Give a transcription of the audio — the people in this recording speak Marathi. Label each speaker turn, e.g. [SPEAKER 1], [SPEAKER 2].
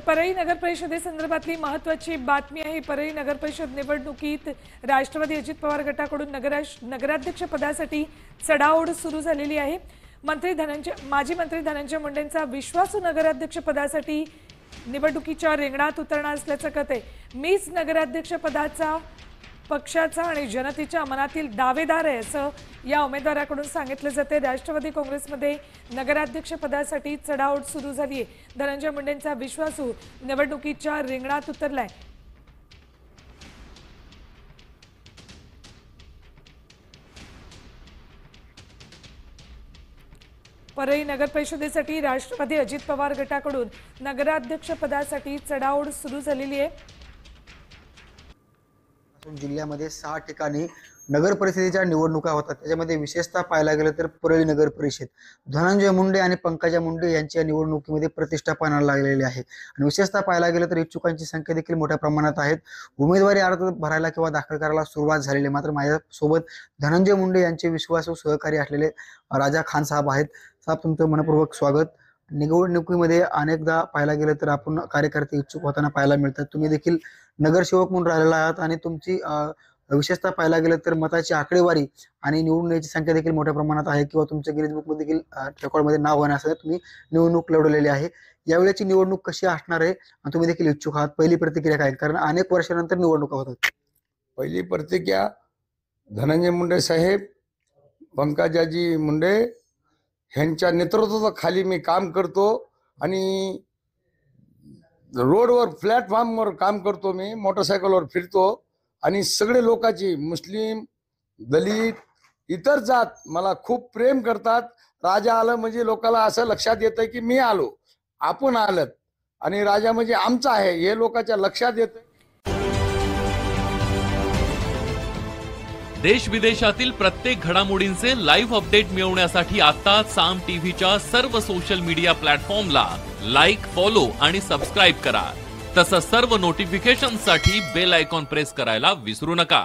[SPEAKER 1] परळी नगर परिषदेसंदर्भातली महत्त्वाची बातमी आहे। परळी नगर परिषद निवडणुकीत राष्ट्रवादी अजित पवार गटाकडून नगराध्यक्ष पदासाठी चढाओढ सुरू झालेली आहे। माजी मंत्री धनंजय मुंडेंचा विश्वासू नगराध्यक्ष पदासाठी निवडणुकीच्या रिंगणात उतरणार असल्याचं कळत आहे। मीच नगराध्यक्ष पदाचा पक्षाचा आणि जनतेच्या मनातील दावेदार आहे असं या उमेदवाराकडून सांगितलं जाते। राष्ट्रवादी काँग्रेसमध्ये नगराध्यक्ष पदासाठी चढाओढ सुरू झाली आहे। धनंजय मुंडेंचा विश्वासू निवडणुकीच्या रिंगणात उतरलाय। परळी नगर परिषदेसाठी राष्ट्रवादी अजित पवार गटाकडून नगराध्यक्ष पदासाठी चढाओढ सुरू झालेली आहे।
[SPEAKER 2] जिल्ह्यामध्ये 6 ठिकाणी नगर परिषदेच्या निवडणुका होतात। त्याच्यामध्ये विशेषतः पाहायला गेलं तर परळी नगर परिषद धनंजय मुंडे आणि पंकजा मुंडे यांच्या निवडणुकीमध्ये प्रतिष्ठा पाहायला लागलेली आहे आणि विशेषतः पाहायला गेलं तर इच्छुकांची संख्या देखील मोठ्या प्रमाणात आहेत। उमेदवारी अर्ज भरायला किंवा दाखल करायला सुरुवात झालेली आहे। मात्र माझ्यासोबत धनंजय मुंडे यांचे विश्वासू सहकारी असलेले राजा खान साहेब आहेत। साहेब, तुमचं मनपूर्वक स्वागत। निवडणुकीमध्ये अनेकदा पाहायला गेलं तर आपण कार्यकर्ते इच्छुक होताना पाहायला मिळतात। तुम्ही देखील नगरसेवक म्हणून राहिलेला आहात आणि तुमची विशेषतः पाहायला गेलं तर मताची आकडेवारी आणि निवडून यायची संख्या देखील मोठ्या प्रमाणात आहे किंवा तुमच्या गिरीज बुक मध्ये देखील रेकॉर्डमध्ये नाव होण्यासाठी तुम्ही निवडणूक लढवलेली आहे। यावेळेची निवडणूक कशी असणार आहे आणि तुम्ही देखील इच्छुक आहात, पहिली प्रतिक्रिया काय? कारण अनेक वर्षानंतर निवडणुका होतात।
[SPEAKER 3] पहिली प्रतिक्रिया, धनंजय मुंडे साहेब, पंकजाजी मुंडे यांच्या नेतृत्वाखाली मी काम करतो आणि रोडवर प्लॅटफॉर्मवर काम करतो। मी मोटरसायकलवर फिरतो आणि सगळे लोकांची, मुस्लिम, दलित, इतर जात मला खूप प्रेम करतात। राजा आलं म्हणजे लोकांना असं लक्षात येतं की मी आलो, आपण आलत आणि राजा म्हणजे आमचा आहे हे लोकांच्या लक्षात येतं।
[SPEAKER 4] देश विदेशातील प्रत्येक घडामोडींचे लाईव्ह अपडेट मिळवण्यासाठी आता साम टीव्हीच्या सर्व सोशल मीडिया प्लॅटफॉर्मला लाईक, फॉलो आणि सबस्क्राईब करा। तसंच सर्व नोटिफिकेशनसाठी बेल आयकॉन प्रेस करायला विसरू नका।